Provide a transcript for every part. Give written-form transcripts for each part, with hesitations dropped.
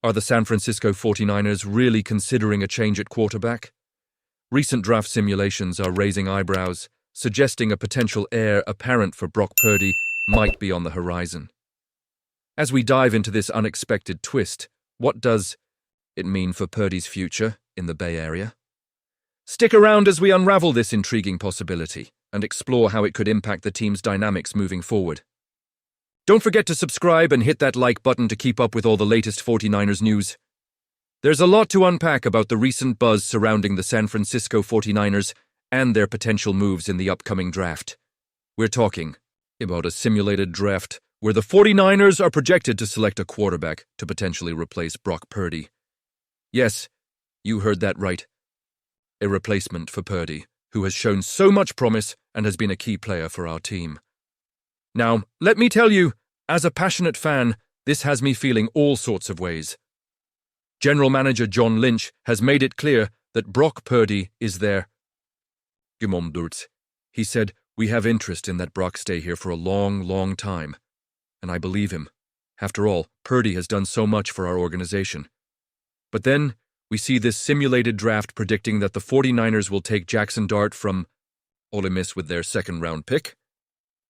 Are the San Francisco 49ers really considering a change at quarterback? Recent draft simulations are raising eyebrows, suggesting a potential heir apparent for Brock Purdy might be on the horizon. As we dive into this unexpected twist, what does it mean for Purdy's future in the Bay Area? Stick around as we unravel this intriguing possibility and explore how it could impact the team's dynamics moving forward. Don't forget to subscribe and hit that like button to keep up with all the latest 49ers news. There's a lot to unpack about the recent buzz surrounding the San Francisco 49ers and their potential moves in the upcoming draft. We're talking about a simulated draft where the 49ers are projected to select a quarterback to potentially replace Brock Purdy. Yes, you heard that right. A replacement for Purdy, who has shown so much promise and has been a key player for our team. Now, let me tell you, as a passionate fan, this has me feeling all sorts of ways. General Manager John Lynch has made it clear that Brock Purdy is there. He said, "We have interest in that Brock stay here for a long, long time." And I believe him. After all, Purdy has done so much for our organization. But then, we see this simulated draft predicting that the 49ers will take Jackson Dart from Ole Miss with their second-round pick.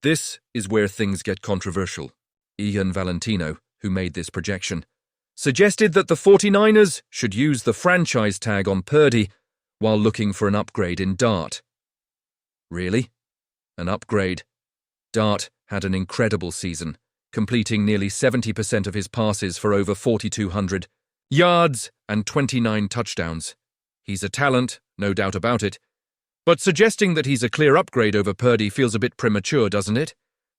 This is where things get controversial. Ian Valentino, who made this projection, suggested that the 49ers should use the franchise tag on Purdy while looking for an upgrade in Dart. Really? An upgrade? Dart had an incredible season, completing nearly 70% of his passes for over 4,200 yards and 29 touchdowns. He's a talent, no doubt about it. But suggesting that he's a clear upgrade over Purdy feels a bit premature, doesn't it?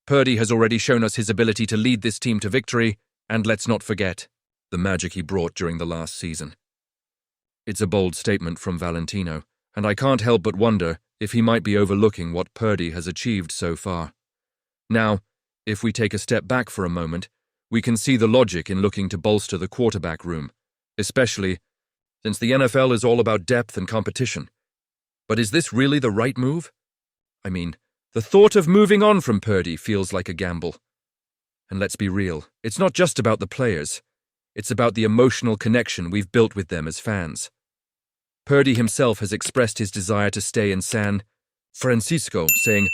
Purdy has already shown us his ability to lead this team to victory, and let's not forget the magic he brought during the last season. It's a bold statement from Valentino, and I can't help but wonder if he might be overlooking what Purdy has achieved so far. Now, if we take a step back for a moment, we can see the logic in looking to bolster the quarterback room, especially since the NFL is all about depth and competition. But is this really the right move? I mean, the thought of moving on from Purdy feels like a gamble. And let's be real, it's not just about the players. It's about the emotional connection we've built with them as fans. Purdy himself has expressed his desire to stay in San Francisco, saying,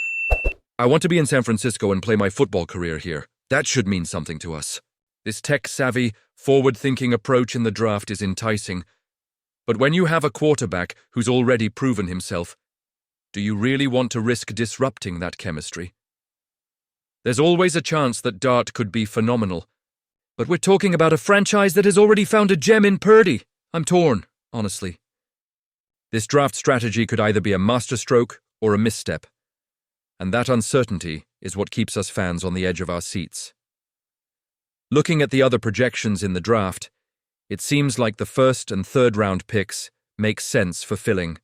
"I want to be in San Francisco and play my football career here. That should mean something to us." This tech-savvy, forward-thinking approach in the draft is enticing. But when you have a quarterback who's already proven himself, do you really want to risk disrupting that chemistry? There's always a chance that Dart could be phenomenal. But we're talking about a franchise that has already found a gem in Purdy. I'm torn, honestly. This draft strategy could either be a masterstroke or a misstep. And that uncertainty is what keeps us fans on the edge of our seats. Looking at the other projections in the draft, it seems like the first and third round picks make sense for filling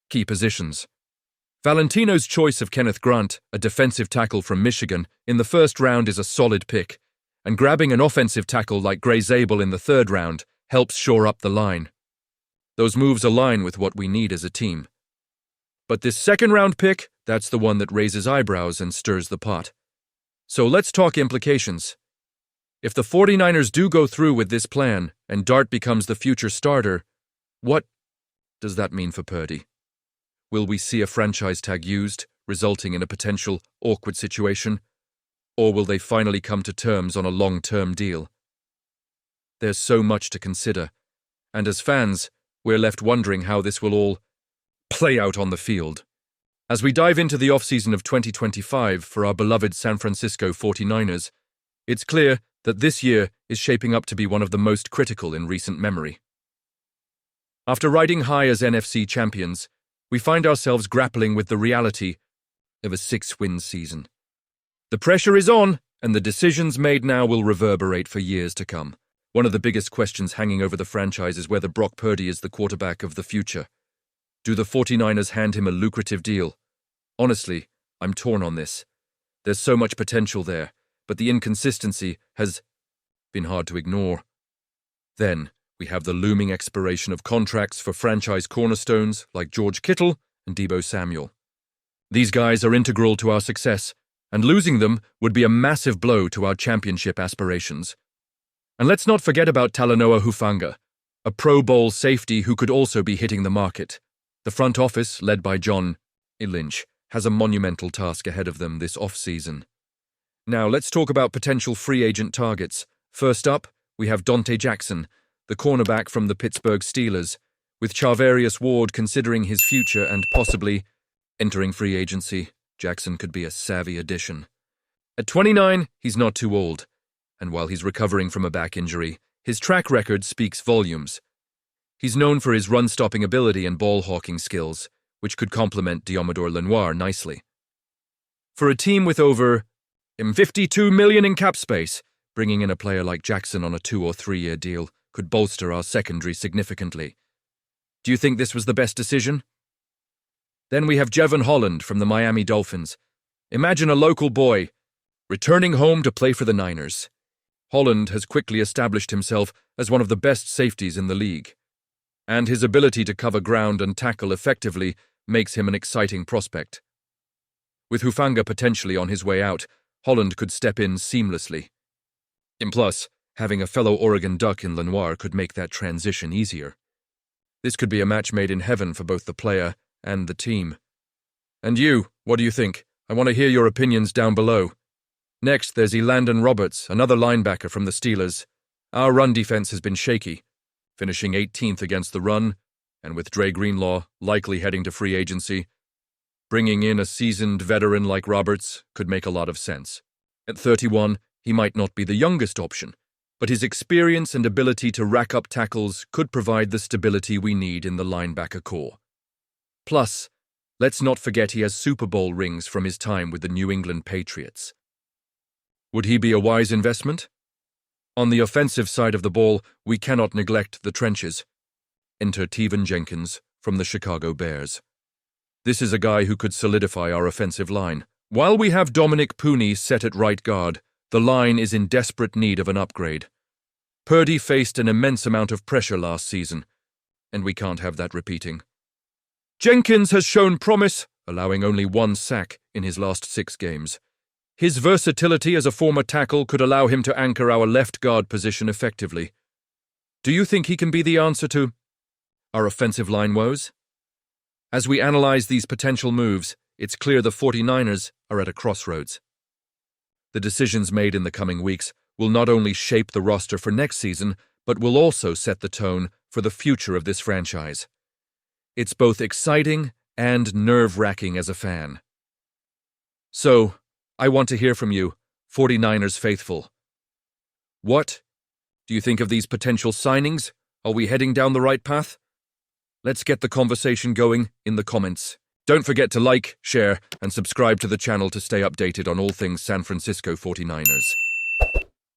key positions. Valentino's choice of Kenneth Grant, a defensive tackle from Michigan, in the first round is a solid pick, and grabbing an offensive tackle like Gray Zabel in the third round helps shore up the line. Those moves align with what we need as a team. But this second round pick, that's the one that raises eyebrows and stirs the pot. So let's talk implications. If the 49ers do go through with this plan and Dart becomes the future starter, what does that mean for Purdy? Will we see a franchise tag used, resulting in a potential awkward situation? Or will they finally come to terms on a long-term deal? There's so much to consider, and as fans, we're left wondering how this will all play out on the field. As we dive into the offseason of 2025 for our beloved San Francisco 49ers, it's clear that this year is shaping up to be one of the most critical in recent memory. After riding high as NFC champions, we find ourselves grappling with the reality of a 6-win season. The pressure is on, and the decisions made now will reverberate for years to come. One of the biggest questions hanging over the franchise is whether Brock Purdy is the quarterback of the future. Do the 49ers hand him a lucrative deal? Honestly, I'm torn on this. There's so much potential there, but the inconsistency has been hard to ignore. Then, we have the looming expiration of contracts for franchise cornerstones like George Kittle and Deebo Samuel. These guys are integral to our success, and losing them would be a massive blow to our championship aspirations. And let's not forget about Talanoa Hufanga, a Pro Bowl safety who could also be hitting the market. The front office, led by John Lynch, has a monumental task ahead of them this off-season. Now, let's talk about potential free agent targets. First up, we have Dante Jackson, the cornerback from the Pittsburgh Steelers, with Charvarius Ward considering his future and possibly entering free agency. Jackson could be a savvy addition. At 29, he's not too old, and while he's recovering from a back injury, his track record speaks volumes. He's known for his run-stopping ability and ball-hawking skills, which could complement Diomedor Lenoir nicely. For a team with over $52 million in cap space, bringing in a player like Jackson on a 2- or 3-year deal could bolster our secondary significantly. Do you think this was the best decision? Then we have Jevon Holland from the Miami Dolphins. Imagine a local boy returning home to play for the Niners. Holland has quickly established himself as one of the best safeties in the league, and his ability to cover ground and tackle effectively makes him an exciting prospect. With Hufanga potentially on his way out, Holland could step in seamlessly. And plus, having a fellow Oregon Duck in Lenoir could make that transition easier. This could be a match made in heaven for both the player and the team. And you, what do you think? I want to hear your opinions down below. Next, there's Elandon Roberts, another linebacker from the Steelers. Our run defense has been shaky, finishing 18th against the run, and with Dre Greenlaw likely heading to free agency, bringing in a seasoned veteran like Roberts could make a lot of sense. At 31, he might not be the youngest option, but his experience and ability to rack up tackles could provide the stability we need in the linebacker core. Plus, let's not forget he has Super Bowl rings from his time with the New England Patriots. Would he be a wise investment? On the offensive side of the ball, we cannot neglect the trenches. Enter Teven Jenkins from the Chicago Bears. This is a guy who could solidify our offensive line. While we have Dominic Purdy set at right guard, the line is in desperate need of an upgrade. Purdy faced an immense amount of pressure last season, and we can't have that repeating. Jenkins has shown promise, allowing only 1 sack in his last 6 games. His versatility as a former tackle could allow him to anchor our left guard position effectively. Do you think he can be the answer to our offensive line woes? As we analyze these potential moves, it's clear the 49ers are at a crossroads. The decisions made in the coming weeks will not only shape the roster for next season, but will also set the tone for the future of this franchise. It's both exciting and nerve-wracking as a fan. So, I want to hear from you, 49ers faithful. What do you think of these potential signings? Are we heading down the right path? Let's get the conversation going in the comments. Don't forget to like, share, and subscribe to the channel to stay updated on all things San Francisco 49ers.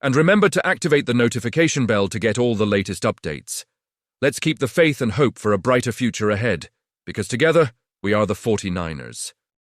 And remember to activate the notification bell to get all the latest updates. Let's keep the faith and hope for a brighter future ahead, because together, we are the 49ers.